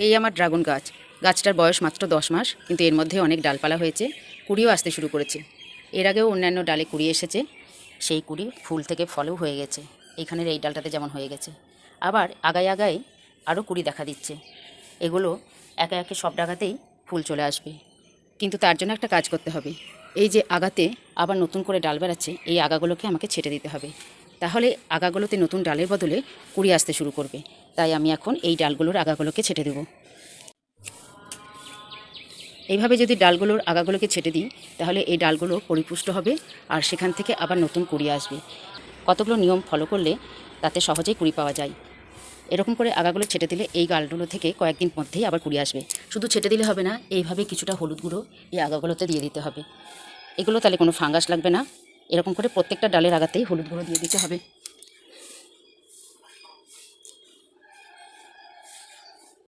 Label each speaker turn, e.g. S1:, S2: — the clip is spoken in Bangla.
S1: এই আমার ড্রাগন গাছ। গাছটার বয়স মাত্র 10 মাস, কিন্তু এর মধ্যে অনেক ডালপালা হয়েছে, কুড়িও আসতে শুরু করেছে। এর আগেও অন্যান্য ডালে কুড়ি এসেছে, সেই কুড়ি ফুল থেকে ফলেও হয়ে গেছে। এইখানের এই ডালটাতে যেমন হয়ে গেছে, আবার আগায় আগায় আরও কুড়ি দেখা দিচ্ছে। এগুলো একে একে সব ডাগাতেই ফুল চলে আসবে, কিন্তু তার জন্য একটা কাজ করতে হবে। এই যে আগাতে আবার নতুন করে ডাল বেরাচ্ছে, এই আগাগুলোকে আমাকে ছেটে দিতে হবে, তাহলে আগাগুলোতে নতুন ডালের বদলে কুড়ি আসতে শুরু করবে। তাই আমি এখন এই ডালগুলোর আগাগুলোকে ছেটে দেব। এইভাবে যদি ডালগুলোর আগাগুলোকে ছেটে দিই, তাহলে এই ডালগুলো পরিপুষ্ট হবে আর সেখান থেকে আবার নতুন কুড়ি আসবে। কতগুলো নিয়ম ফলো করলে তাতে সহজেই কুড়ি পাওয়া যায়। এরকম করে আগাগুলো ছেটে দিলে এই ডালগুলো থেকে কয়েকদিন মধ্যেই আবার কুড়ি আসবে। শুধু ছেটে দিলে হবে না, এইভাবে কিছুটা হলুদ গুঁড়ো এই আগাগুলোতে দিয়ে দিতে হবে। এগুলো তাহলে কোনো ফাঙ্গাস লাগবে না। এরকম করে প্রত্যেকটা ডালের আগাতেই হলুদ গুঁড়ো দিয়ে দিতে হবে।